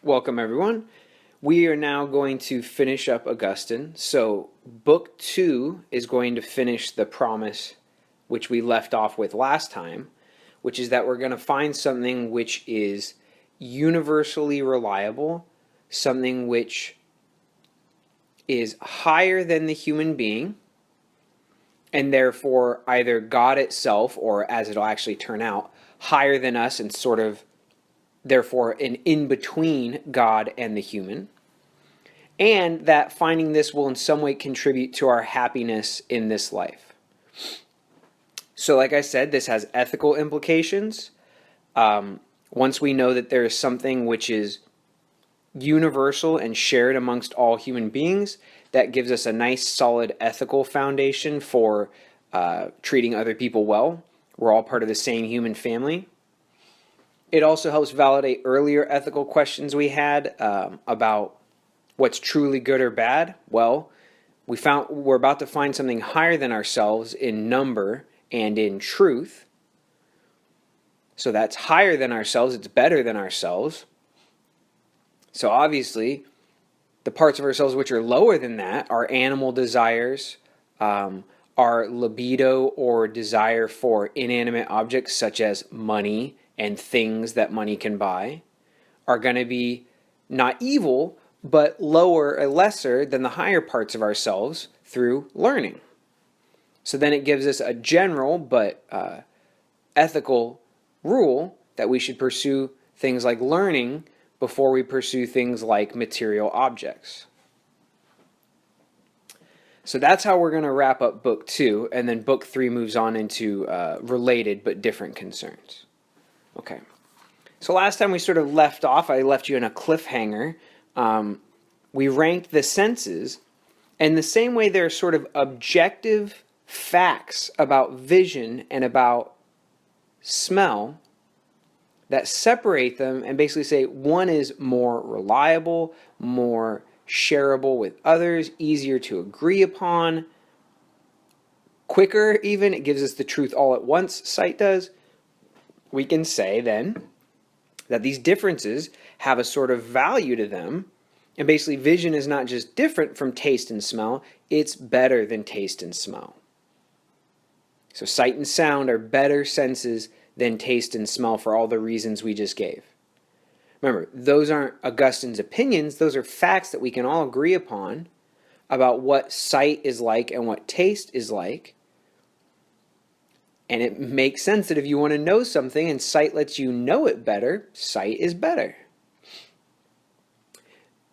Welcome, everyone. We are now going to finish up Augustine. So, Book 2 is going to finish the promise which we left off with last time, which is that we're going to find something which is universally reliable, something which is higher than the human being, and therefore either God itself, or as it'll actually turn out, higher than us and sort of therefore an in-between God and the human, and that finding this will in some way contribute to our happiness in this life. So like I said, this has ethical implications. Once we know that there is something which is universal and shared amongst all human beings, that gives us a nice solid ethical foundation for treating other people well. We're all part of the same human family. It also helps validate earlier ethical questions we had about what's truly good or bad. Well, we're about to find something higher than ourselves in number and in truth. So that's higher than ourselves. It's better than ourselves. So obviously, the parts of ourselves which are lower than that, our animal desires, our libido or desire for inanimate objects such as money and things that money can buy, are going to be not evil, but lower or lesser than the higher parts of ourselves through learning. So then it gives us a general but ethical rule that we should pursue things like learning before we pursue things like material objects. So that's how we're going to wrap up Book 2, and then Book 3 moves on into related but different concerns. Okay, so last time we sort of left off, I left you in a cliffhanger. We ranked the senses, and the same way there are sort of objective facts about vision and about smell that separate them and basically say one is more reliable, more shareable with others, easier to agree upon, quicker even. It gives us the truth all at once, sight does. We can say then that these differences have a sort of value to them, and basically vision is not just different from taste and smell, it's better than taste and smell. So sight and sound are better senses than taste and smell for all the reasons we just gave. Remember, those aren't Augustine's opinions, those are facts that we can all agree upon about what sight is like and what taste is like. And it makes sense that if you want to know something and sight lets you know it better, sight is better.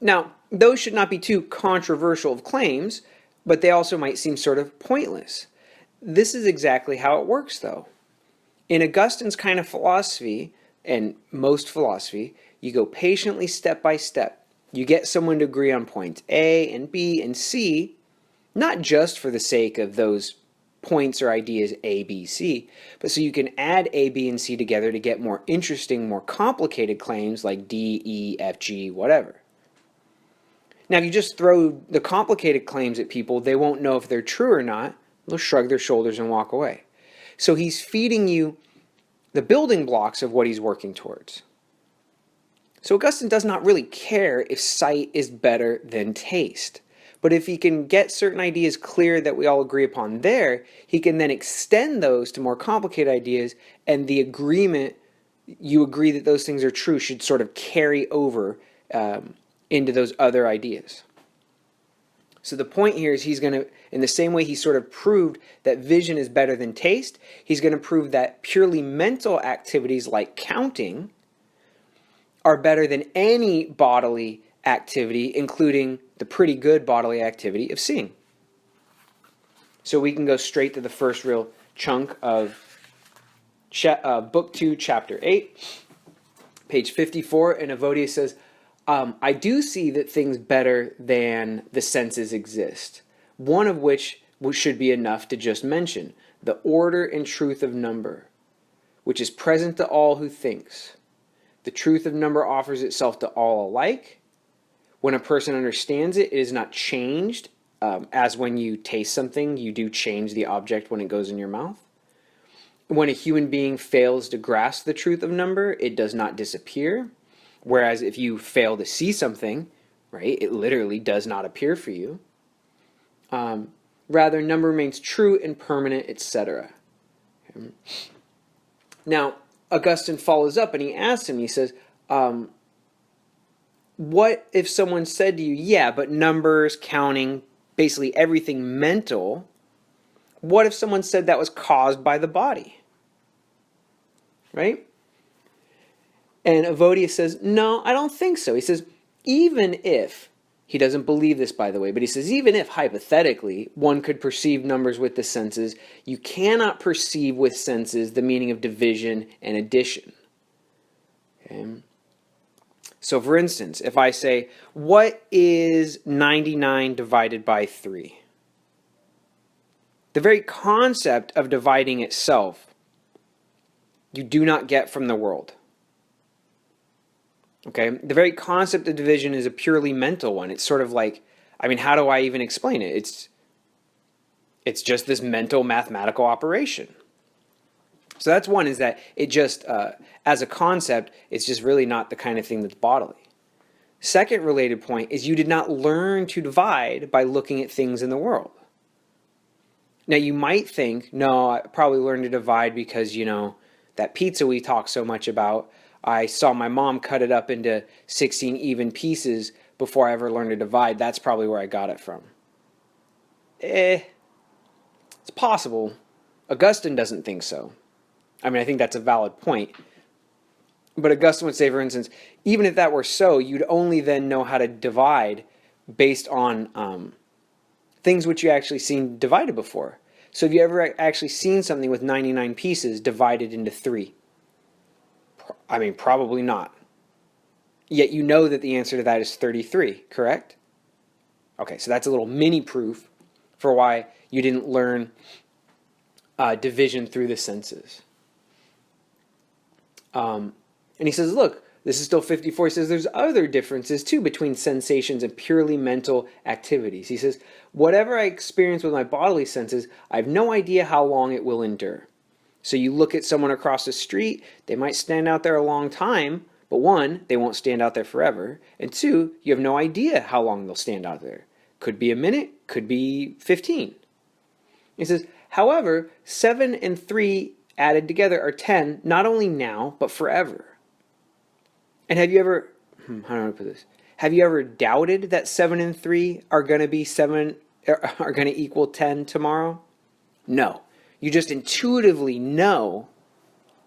Now, those should not be too controversial of claims, but they also might seem sort of pointless. This is exactly how it works, though. In Augustine's kind of philosophy, and most philosophy, you go patiently step by step. You get someone to agree on points A and B and C, not just for the sake of those points or ideas A, B, C, but so you can add A, B, and C together to get more interesting, more complicated claims like D, E, F, G, whatever. Now, if you just throw the complicated claims at people, they won't know if they're true or not. They'll shrug their shoulders and walk away. So he's feeding you the building blocks of what he's working towards. So Augustine does not really care if sight is better than taste. But if he can get certain ideas clear that we all agree upon there, he can then extend those to more complicated ideas, and the agreement, you agree that those things are true, should sort of carry over into those other ideas. So the point here is he's going to, in the same way he sort of proved that vision is better than taste, he's going to prove that purely mental activities like counting are better than any bodily activity, including the pretty good bodily activity of seeing. So we can go straight to the first real chunk of Book 2, Chapter 8, page 54, and Evodius says, I do see that things better than the senses exist, one of which should be enough to just mention, the order and truth of number, which is present to all who thinks. The truth of number offers itself to all alike. When a person understands it, it is not changed, as when you taste something, you do change the object when it goes in your mouth. When a human being fails to grasp the truth of number, it does not disappear. Whereas if you fail to see something, right, it literally does not appear for you. Rather, number remains true and permanent, etc. Now, Augustine follows up and he asks him, he says, what if someone said to you, yeah, but numbers, counting, basically everything mental, what if someone said that was caused by the body? Right? And Evodius says, no, I don't think so. He says, even if, he doesn't believe this, by the way, but he says, even if, hypothetically, one could perceive numbers with the senses, you cannot perceive with senses the meaning of division and addition. Okay? So, for instance, if I say, what is 99 divided by 3? The very concept of dividing itself, you do not get from the world. Okay? The very concept of division is a purely mental one. It's sort of like, I mean, how do I even explain it? It's just this mental mathematical operation. So that's one, is that it just, as a concept, it's just really not the kind of thing that's bodily. Second related point is you did not learn to divide by looking at things in the world. Now you might think, no, I probably learned to divide because, that pizza we talk so much about, I saw my mom cut it up into 16 even pieces before I ever learned to divide. That's probably where I got it from. It's possible. Augustine doesn't think so. I mean, I think that's a valid point. But Augustine would say, for instance, even if that were so, you'd only then know how to divide based on things which you actually seen divided before. So have you ever actually seen something with 99 pieces divided into 3? I mean, probably not. Yet you know that the answer to that is 33, correct? Okay, so that's a little mini proof for why you didn't learn division through the senses. And he says, look, this is still 54. He says there's other differences too between sensations and purely mental activities. He says, whatever I experience with my bodily senses, I have no idea how long it will endure. So you look at someone across the street, they might stand out there a long time, but one, they won't stand out there forever. And two, you have no idea how long they'll stand out there. Could be a minute, could be 15. He says, however, 7 and 3 added together are 10, not only now, but forever. And have you ever, how do I put this? Have you ever doubted that 7 and 3 are going to be are going to equal 10 tomorrow? No. You just intuitively know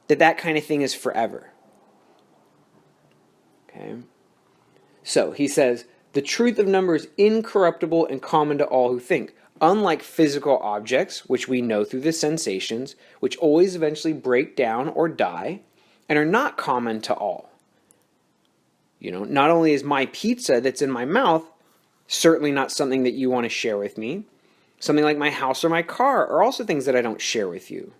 that that kind of thing is forever. Okay? So he says, the truth of number is incorruptible and common to all who think. Unlike physical objects, which we know through the sensations, which always eventually break down or die, and are not common to all. Not only is my pizza that's in my mouth certainly not something that you want to share with me, something like my house or my car are also things that I don't share with you.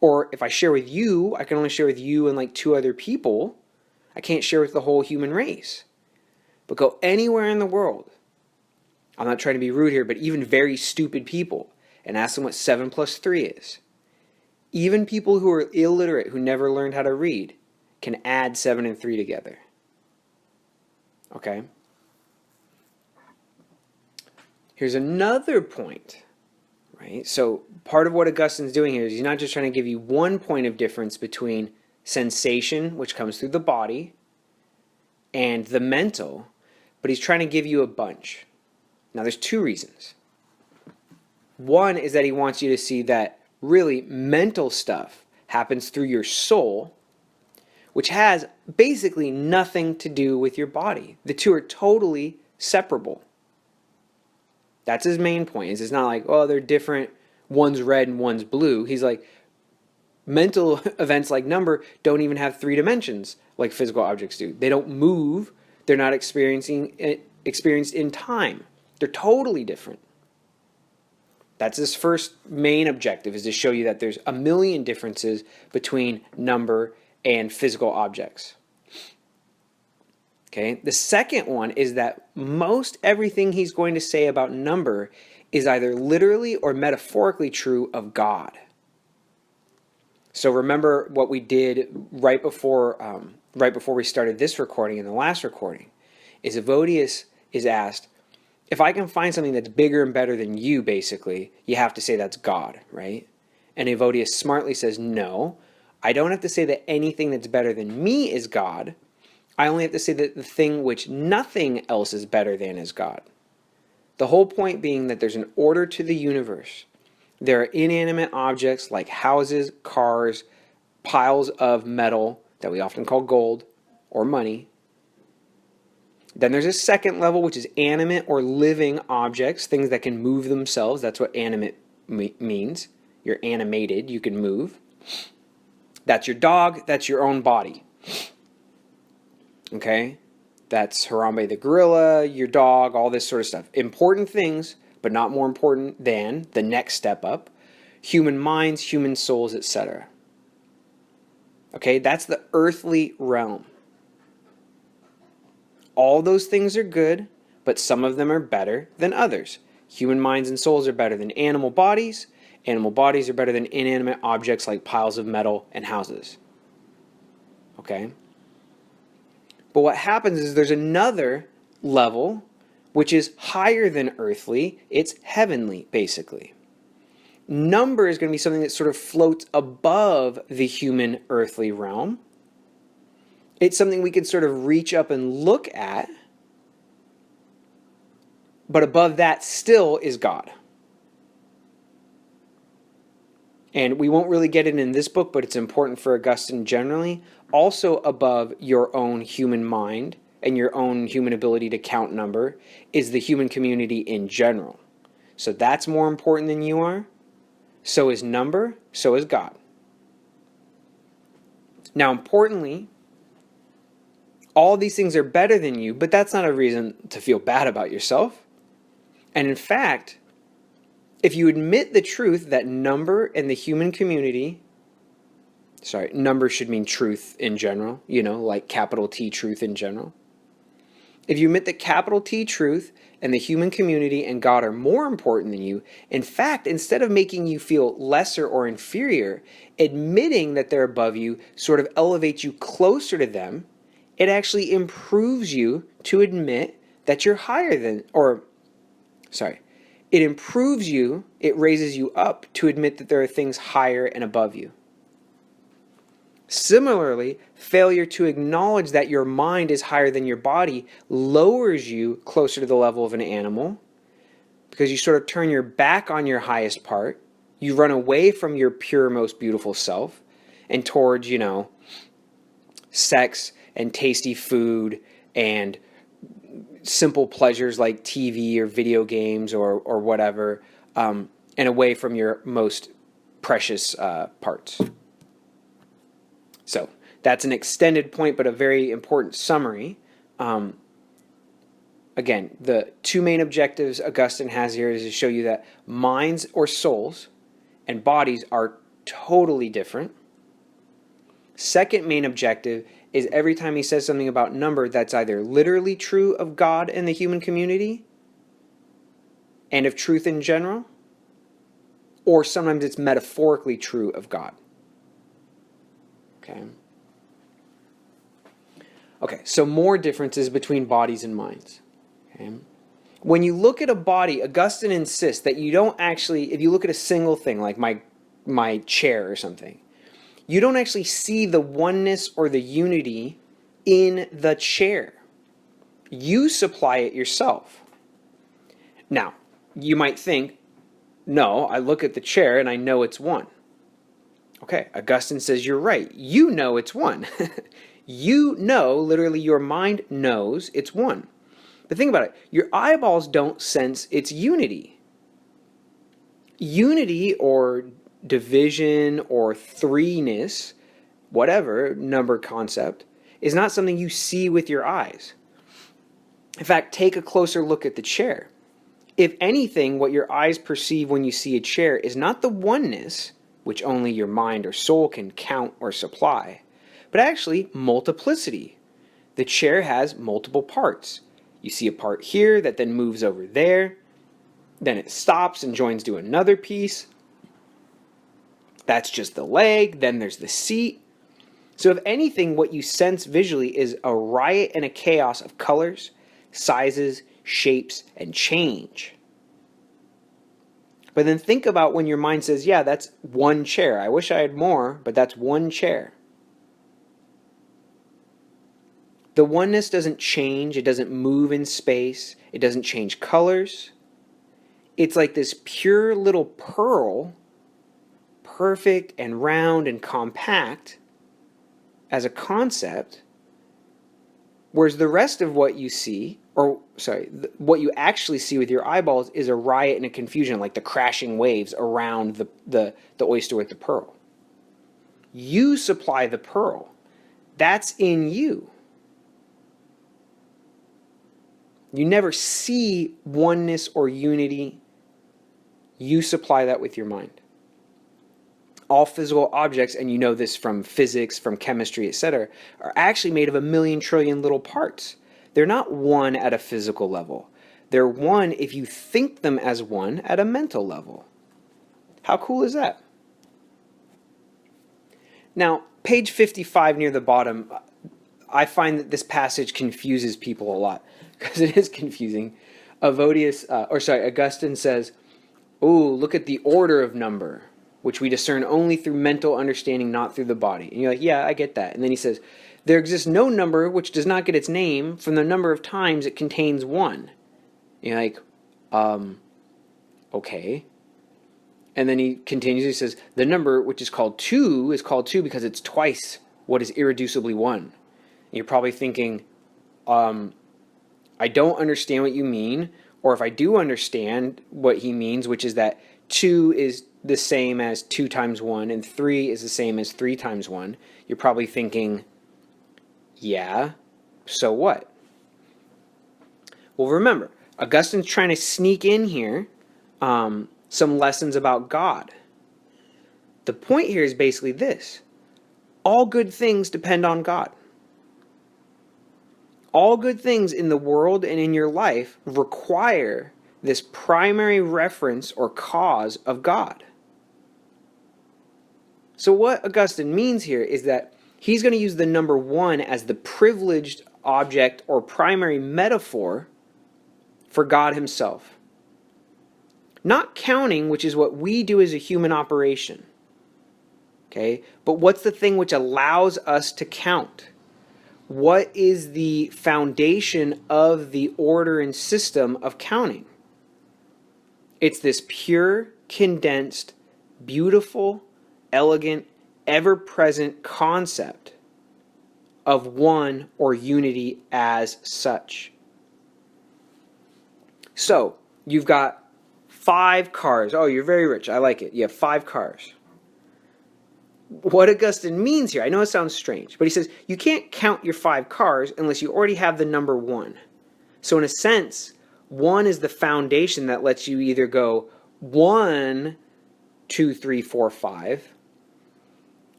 Or if I share with you, I can only share with you and like 2 other people. I can't share with the whole human race. But go anywhere in the world, I'm not trying to be rude here, but even very stupid people, and ask them what 7 plus 3 is. Even people who are illiterate, who never learned how to read, can add 7 and 3 together. Okay? Here's another point, right? So part of what Augustine's doing here is he's not just trying to give you one point of difference between sensation, which comes through the body, and the mental, but he's trying to give you a bunch. Now there's 2 reasons. One is that he wants you to see that really mental stuff happens through your soul, which has basically nothing to do with your body. The 2 are totally separable. That's his main point. It's not like, oh, they're different, one's red and one's blue. He's like, mental events like number don't even have 3 dimensions like physical objects do. They don't move. They're not experienced in time. They're totally different. That's his first main objective, is to show you that there's a million differences between number and physical objects. Okay. The second one is that most everything he's going to say about number is either literally or metaphorically true of God. So remember what we did right before we started this recording and the last recording, is Evodius is asked, if I can find something that's bigger and better than you, basically, you have to say that's God, right? And Evodius smartly says, no, I don't have to say that anything that's better than me is God. I only have to say that the thing which nothing else is better than is God. The whole point being that there's an order to the universe. There are inanimate objects like houses, cars, piles of metal that we often call gold or money. Then there's a second level, which is animate or living objects, things that can move themselves. That's what animate means. You're animated, you can move. That's your dog, that's your own body. Okay? That's Harambe the gorilla, your dog, all this sort of stuff. Important things, but not more important than the next step up. Human minds, human souls, etc. Okay, that's the earthly realm. All those things are good, but some of them are better than others. Human minds and souls are better than animal bodies. Animal bodies are better than inanimate objects like piles of metal and houses. Okay? But what happens is there's another level which is higher than earthly. It's heavenly, basically. Number is going to be something that sort of floats above the human earthly realm. It's something we can sort of reach up and look at. But above that still is God. And we won't really get it in this book, but it's important for Augustine generally. Also above your own human mind and your own human ability to count number is the human community in general. So that's more important than you are. So is number, so is God. Now, importantly, all these things are better than you, but that's not a reason to feel bad about yourself. And in fact, if you admit the truth that number and the human community, number should mean truth in general, like capital T truth in general. If you admit that capital T truth and the human community and God are more important than you, in fact, instead of making you feel lesser or inferior, admitting that they're above you sort of elevates you closer to them. It actually improves you to admit that you're higher than, it improves you, it raises you up to admit that there are things higher and above you. Similarly, failure to acknowledge that your mind is higher than your body lowers you closer to the level of an animal because you sort of turn your back on your highest part. You run away from your pure, most beautiful self and towards, sex and tasty food and simple pleasures like TV or video games or whatever, and away from your most precious parts. So that's an extended point, but a very important summary. Again, the two main objectives Augustine has here is to show you that minds or souls and bodies are totally different. Second main objective is every time he says something about number, that's either literally true of God and the human community and of truth in general, or sometimes it's metaphorically true of God. Okay, so more differences between bodies and minds. Okay. When you look at a body, Augustine insists that you don't actually, if you look at a single thing like my chair or something, you don't actually see the oneness or the unity in the chair. You supply it yourself. Now, you might think, no, I look at the chair and I know it's one. Okay, Augustine says you're right. You know it's one. You know, literally your mind knows it's one. But think about it. Your eyeballs don't sense its unity. Unity or division or threeness, whatever number concept, is not something you see with your eyes. In fact, take a closer look at the chair. If anything, what your eyes perceive when you see a chair is not the oneness, which only your mind or soul can count or supply, but actually multiplicity. The chair has multiple parts. You see a part here that then moves over there, then it stops and joins to another piece. That's just the leg. Then there's the seat. So if anything, what you sense visually is a riot and a chaos of colors, sizes, shapes, and change. But then think about when your mind says, yeah, that's one chair. I wish I had more, but that's one chair. The oneness doesn't change. It doesn't move in space. It doesn't change colors. It's like this pure little pearl, perfect and round and compact as a concept, whereas the rest of what you see, what you actually see with your eyeballs is a riot and a confusion, like the crashing waves around the oyster with the pearl. You supply the pearl. That's in you. You never see oneness or unity. You supply that with your mind. All physical objects, and you know this from physics, from chemistry, etc., are actually made of 1,000,000 trillion little parts. They're not one at a physical level. They're one if you think them as one at a mental level. How cool is that? Now, page 55 near the bottom, I find that this passage confuses people a lot, because it is confusing. Augustine says, "Oh, look at the order of number, which we discern only through mental understanding, not through the body." And you're like, yeah, I get that. And then he says, "There exists no number which does not get its name from the number of times it contains one." And you're like, okay. And then he continues, he says, "The number which is called two because it's twice what is irreducibly one." And you're probably thinking, I don't understand what you mean, or if I do understand what he means, which is that 2 is the same as 2 times 1, and 3 is the same as 3 times 1, you're probably thinking, yeah, so what? Well, remember, Augustine's trying to sneak in here some lessons about God. The point here is basically this: all good things depend on God. All good things in the world and in your life require this primary reference or cause of God. So what Augustine means here is that he's going to use the number 1 as the privileged object or primary metaphor for God himself. Not counting, which is what we do as a human operation. Okay? But what's the thing which allows us to count? What is the foundation of the order and system of counting? It's this pure, condensed, beautiful, elegant, ever-present concept of one or unity as such. So, you've got 5 cars. Oh, you're very rich. I like it. You have 5 cars. What Augustine means here, I know it sounds strange, but he says you can't count your 5 cars unless you already have the number 1. So in a sense, 1 is the foundation that lets you either go 1, 2, 3, 4, 5,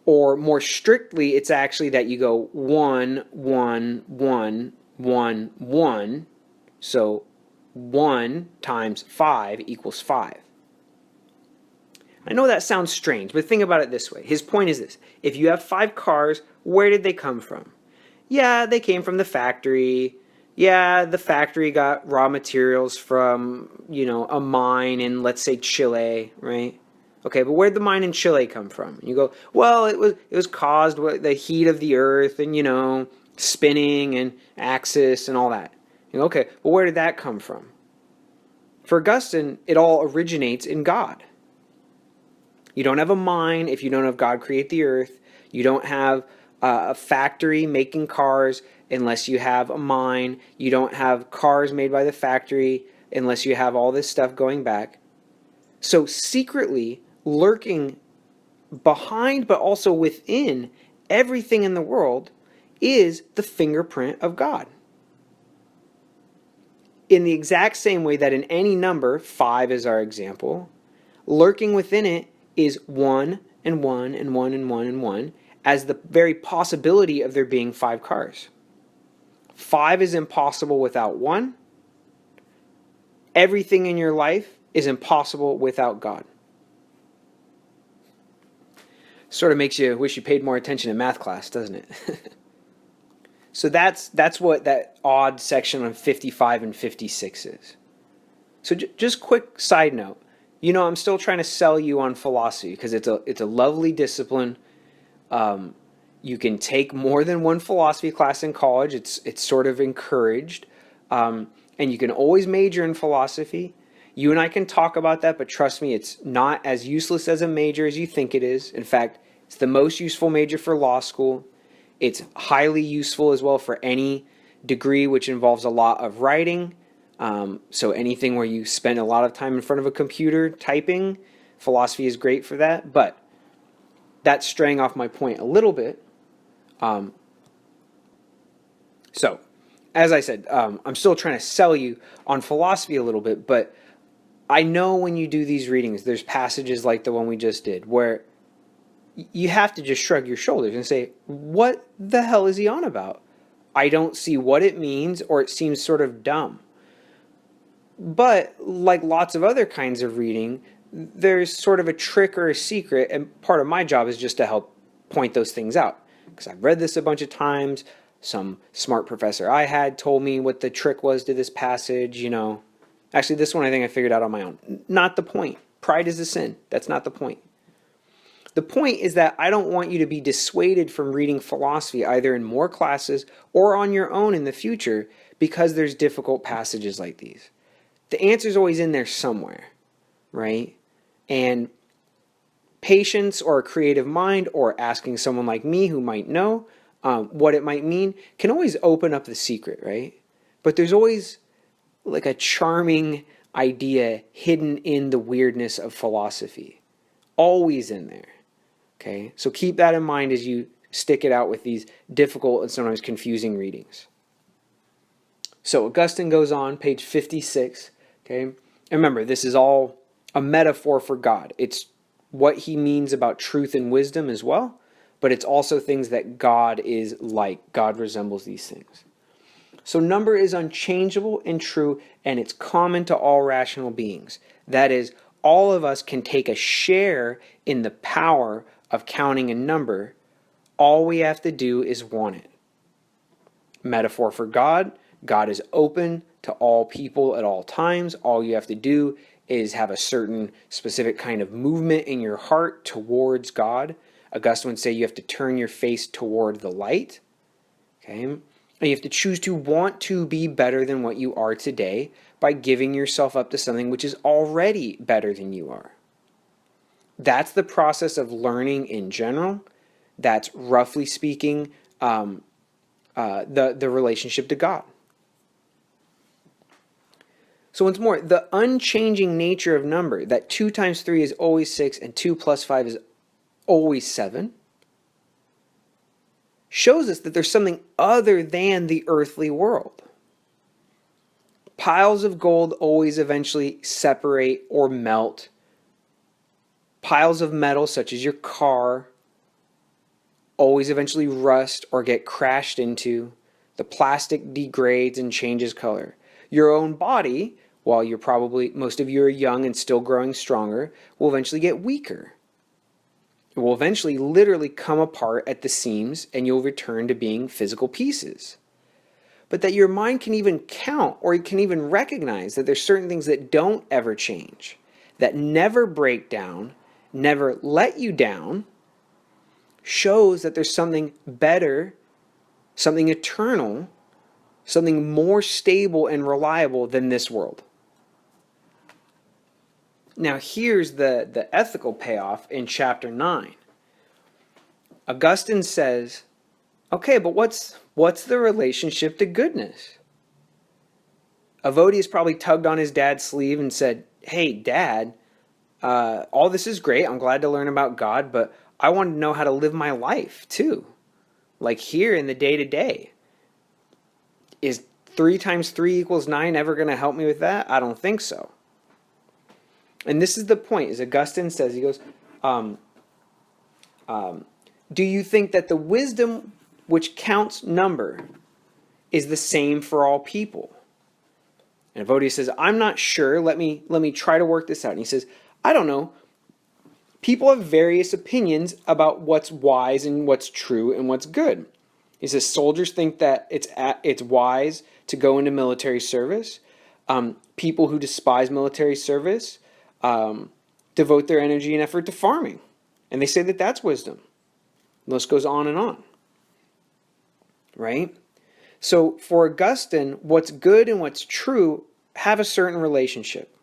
or more strictly, it's actually that you go 1, 1, 1, 1, 1. So 1 times 5 equals 5. I know that sounds strange, but think about it this way. His point is this: if you have 5 cars, where did they come from? Yeah, they came from the factory. Yeah, the factory got raw materials from, a mine in, let's say, Chile, right? Okay, but where'd the mine in Chile come from? You go, well, it was caused by the heat of the earth and, spinning and axis and all that. You go, okay, well, where did that come from? For Augustine, it all originates in God. You don't have a mine if you don't have God create the earth. You don't have a factory making cars unless you have a mine. You don't have cars made by the factory unless you have all this stuff going back. So secretly lurking behind but also within everything in the world is the fingerprint of God. In the exact same way that in any number, 5 is our example, lurking within it is 1 and 1 and 1 and 1 and 1 as the very possibility of there being 5 cars. 5 is impossible without 1. Everything in your life is impossible without God. Sort of makes you wish you paid more attention in math class, doesn't it? So that's what that odd section on 55 and 56 is. So just quick side note. I'm still trying to sell you on philosophy because it's a lovely discipline. You can take more than one philosophy class in college. It's sort of encouraged. And you can always major in philosophy. You and I can talk about that, but trust me, it's not as useless as a major as you think it is. In fact, it's the most useful major for law school. It's highly useful as well for any degree which involves a lot of writing. So anything where you spend a lot of time in front of a computer typing, philosophy is great for that. But that's straying off my point a little bit. So, as I said, I'm still trying to sell you on philosophy a little bit, but I know when you do these readings, there's passages like the one we just did where you have to just shrug your shoulders and say, what the hell is he on about? I don't see what it means, or it seems sort of dumb. But like lots of other kinds of reading, there's sort of a trick or a secret, and part of my job is just to help point those things out. Because I've read this a bunch of times. Some smart professor I had told me what the trick was to this passage, Actually, this one I think I figured out on my own. Not the point. Pride is a sin. That's not the point. The point is that I don't want you to be dissuaded from reading philosophy either in more classes or on your own in the future because there's difficult passages like these. The answer's always in there somewhere, right? And patience or a creative mind or asking someone like me who might know what it might mean can always open up the secret, right? But there's always like a charming idea hidden in the weirdness of philosophy. Always in there. Okay, so keep that in mind as you stick it out with these difficult and sometimes confusing readings. So Augustine goes on, page 56. Okay, and remember, this is all a metaphor for God. It's what he means about truth and wisdom as well, but it's also things that God is like. God resembles these things. So number is unchangeable and true, and it's common to all rational beings. That is, all of us can take a share in the power of counting a number. All we have to do is want it. Metaphor for God. God is open to all people at all times. All you have to do is have a certain specific kind of movement in your heart towards God. Augustine would say you have to turn your face toward the light. Okay? And you have to choose to want to be better than what you are today by giving yourself up to something which is already better than you are. That's the process of learning in general. That's, roughly speaking, the relationship to God. So once more, the unchanging nature of number, that 2 times 3 is always 6 and 2 plus 5 is always 7, shows us that there's something other than the earthly world. Piles of gold always eventually separate or melt. Piles of metal, such as your car, always eventually rust or get crashed into. The plastic degrades and changes color. Your own body, while most of you are young and still growing stronger, will eventually get weaker. It will eventually literally come apart at the seams, and you'll return to being physical pieces. But that your mind can even count, or you can even recognize that there's certain things that don't ever change, that never break down, never let you down, shows that there's something better, something eternal, something more stable and reliable than this world. Now here's the ethical payoff in chapter 9. Augustine says, okay, but what's the relationship to goodness? Evodius probably tugged on his dad's sleeve and said, hey, Dad, all this is great. I'm glad to learn about God, but I want to know how to live my life too. Like here in the day-to-day. Is 3 times 3 equals 9 ever going to help me with that? I don't think so. And this is the point, as Augustine says, he goes, do you think that the wisdom which counts number is the same for all people? And Evodius says, I'm not sure. Let me try to work this out. And he says, I don't know. People have various opinions about what's wise and what's true and what's good. He says soldiers think that it's wise to go into military service. People who despise military service devote their energy and effort to farming. And they say that that's wisdom. The list goes on and on. Right? So for Augustine, what's good and what's true have a certain relationship.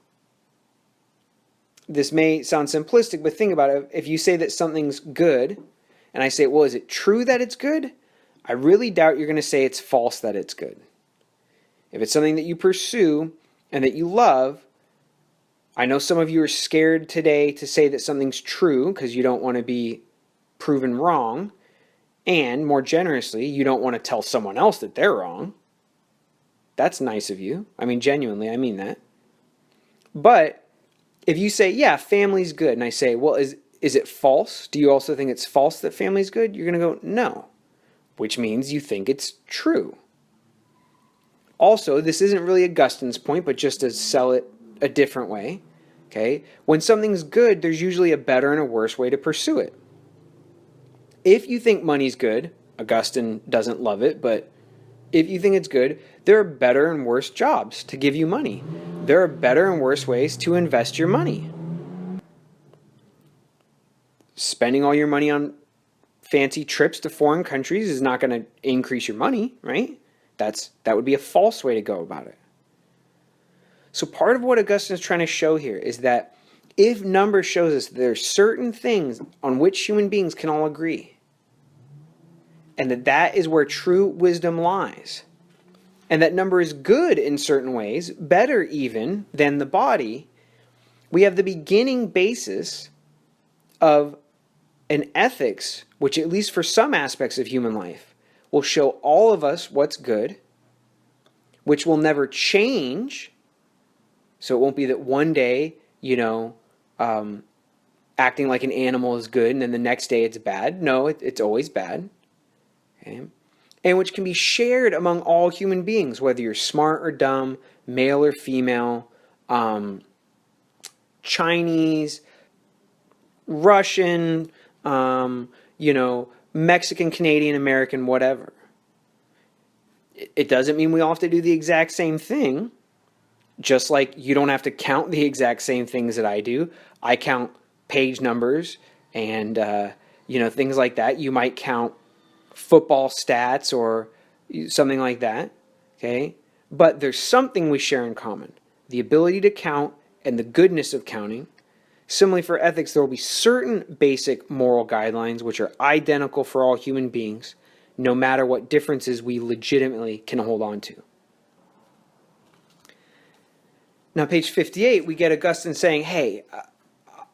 This may sound simplistic, but think about it. If you say that something's good, and I say, well, is it true that it's good? I really doubt you're going to say it's false that it's good. If it's something that you pursue and that you love, I know some of you are scared today to say that something's true because you don't want to be proven wrong. And more generously, you don't want to tell someone else that they're wrong. That's nice of you. I mean, genuinely, I mean that. But if you say, yeah, family's good, and I say, well, is it false? Do you also think it's false that family's good? You're going to go, no, which means you think it's true. Also, this isn't really Augustine's point, but just to sell it a different way, okay? When something's good, there's usually a better and a worse way to pursue it. If you think money's good, Augustine doesn't love it, but if you think it's good, there are better and worse jobs to give you money. There are better and worse ways to invest your money. Spending all your money on fancy trips to foreign countries is not going to increase your money, right? That would be a false way to go about it. So part of what Augustine is trying to show here is that if number shows us there are certain things on which human beings can all agree, and that is where true wisdom lies, and that number is good in certain ways, better even than the body, we have the beginning basis of an ethics which, at least for some aspects of human life, will show all of us what's good, which will never change. So it won't be that one day, acting like an animal is good and then the next day it's bad. No, it's always bad. Okay? And which can be shared among all human beings, whether you're smart or dumb, male or female, Chinese, Russian, Mexican, Canadian, American, whatever. It doesn't mean we all have to do the exact same thing. Just like you don't have to count the exact same things that I do. I count page numbers and, things like that. You might count football stats or something like that. Okay? But there's something we share in common. The ability to count and the goodness of counting. Similarly, for ethics, there will be certain basic moral guidelines which are identical for all human beings, no matter what differences we legitimately can hold on to. Now, page 58, we get Augustine saying, hey,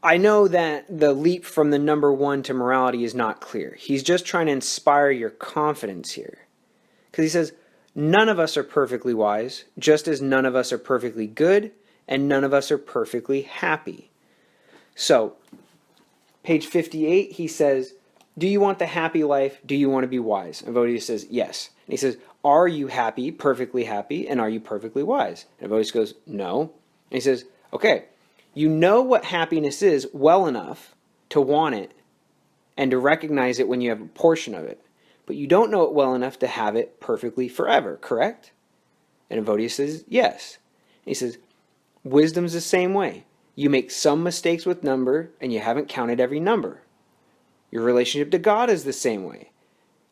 I know that the leap from the number 1 to morality is not clear. He's just trying to inspire your confidence here. Because he says, none of us are perfectly wise, just as none of us are perfectly good, and none of us are perfectly happy. So, page 58, he says, do you want the happy life? Do you want to be wise? And Evodius says, yes. And he says, are you happy, perfectly happy, and are you perfectly wise? And Evodius goes, no. And he says, okay, you know what happiness is well enough to want it and to recognize it when you have a portion of it, but you don't know it well enough to have it perfectly forever, correct? And Evodius says, yes. And he says, wisdom's the same way. You make some mistakes with number, and you haven't counted every number. Your relationship to God is the same way.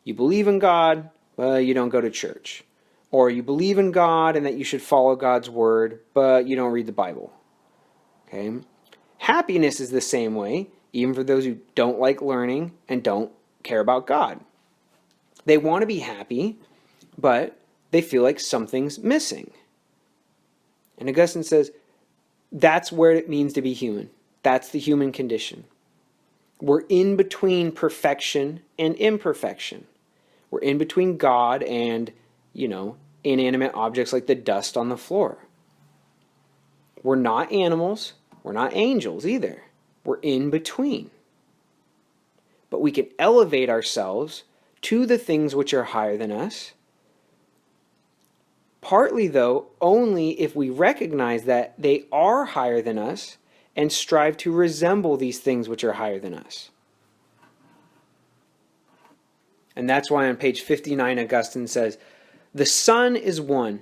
You believe in God, but you don't go to church. Or you believe in God and that you should follow God's word, but you don't read the Bible. Okay? Happiness is the same way, even for those who don't like learning and don't care about God. They want to be happy, but they feel like something's missing. And Augustine says, that's where it means to be human. That's the human condition. We're in between perfection and imperfection. We're in between God and, inanimate objects like the dust on the floor. We're not animals. We're not angels either. We're in between. But we can elevate ourselves to the things which are higher than us. Partly, though, only if we recognize that they are higher than us and strive to resemble these things which are higher than us. And that's why on page 59, Augustine says, the sun is one,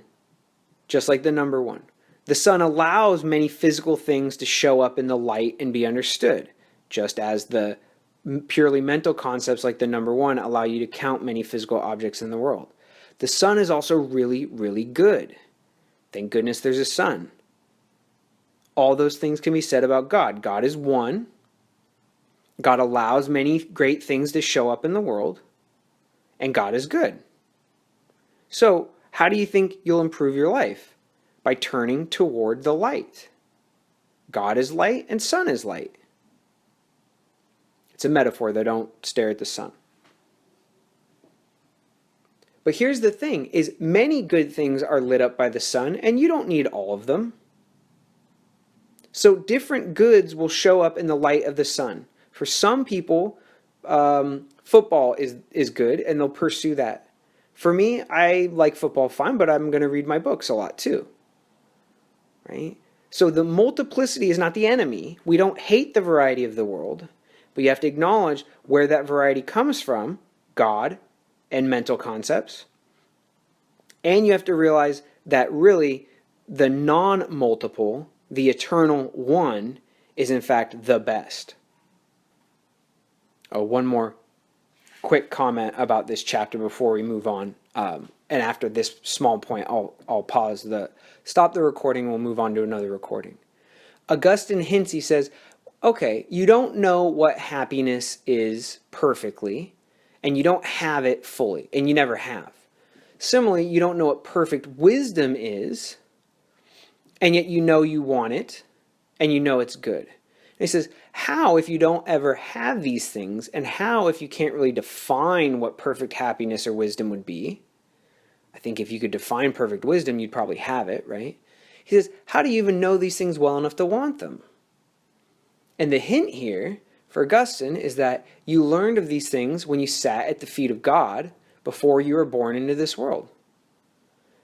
just like the number one. The sun allows many physical things to show up in the light and be understood, just as the purely mental concepts like the number one allow you to count many physical objects in the world. The sun is also really, really good. Thank goodness there's a sun. All those things can be said about God. God is one. God allows many great things to show up in the world. And God is good. So, how do you think you'll improve your life? By turning toward the light. God is light and sun is light. It's a metaphor, though. Don't stare at the sun. But here's the thing, is many good things are lit up by the sun, and you don't need all of them. So different goods will show up in the light of the sun. For some people, football is good, and they'll pursue that. For me, I like football fine, but I'm going to read my books a lot too. Right? So the multiplicity is not the enemy. We don't hate the variety of the world, but you have to acknowledge where that variety comes from, God and mental concepts. And you have to realize that really the non-multiple, the eternal one, is in fact the best. Oh, one more quick comment about this chapter before we move on. And after this small point, I'll stop the recording and we'll move on to another recording. Augustine hints, he says, okay, you don't know what happiness is perfectly, and you don't have it fully, and you never have. Similarly, you don't know what perfect wisdom is, and yet you know you want it, and you know it's good. And he says, how if you don't ever have these things, and how if you can't really define what perfect happiness or wisdom would be? I think if you could define perfect wisdom, you'd probably have it, right? He says, how do you even know these things well enough to want them? And the hint here for Augustine is that you learned of these things when you sat at the feet of God before you were born into this world.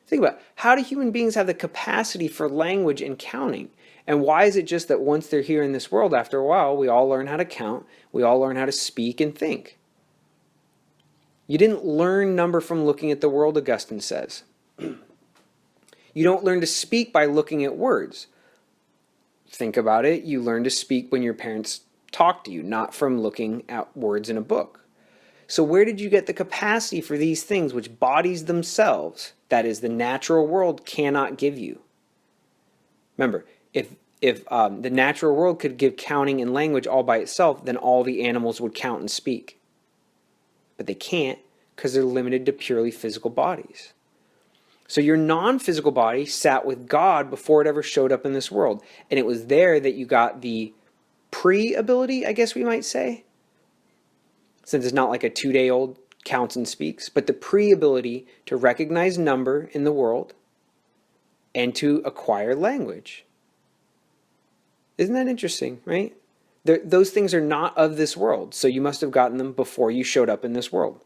Think about it. How do human beings have the capacity for language and counting? And why is it just that once they're here in this world, after a while, we all learn how to count, we all learn how to speak and think? You didn't learn number from looking at the world, Augustine says. You don't learn to speak by looking at words. Think about it. You learn to speak when your parents talk to you, not from looking at words in a book. So where did you get the capacity for these things which bodies themselves, that is, the natural world, cannot give you? Remember, if the natural world could give counting and language all by itself, then all the animals would count and speak. But they can't because they're limited to purely physical bodies. So your non-physical body sat with God before it ever showed up in this world. And it was there that you got the pre-ability, I guess we might say. Since it's not like a 2-day-old counts and speaks, but the pre-ability to recognize number in the world and to acquire language. Isn't that interesting, right? Those things are not of this world, so you must have gotten them before you showed up in this world.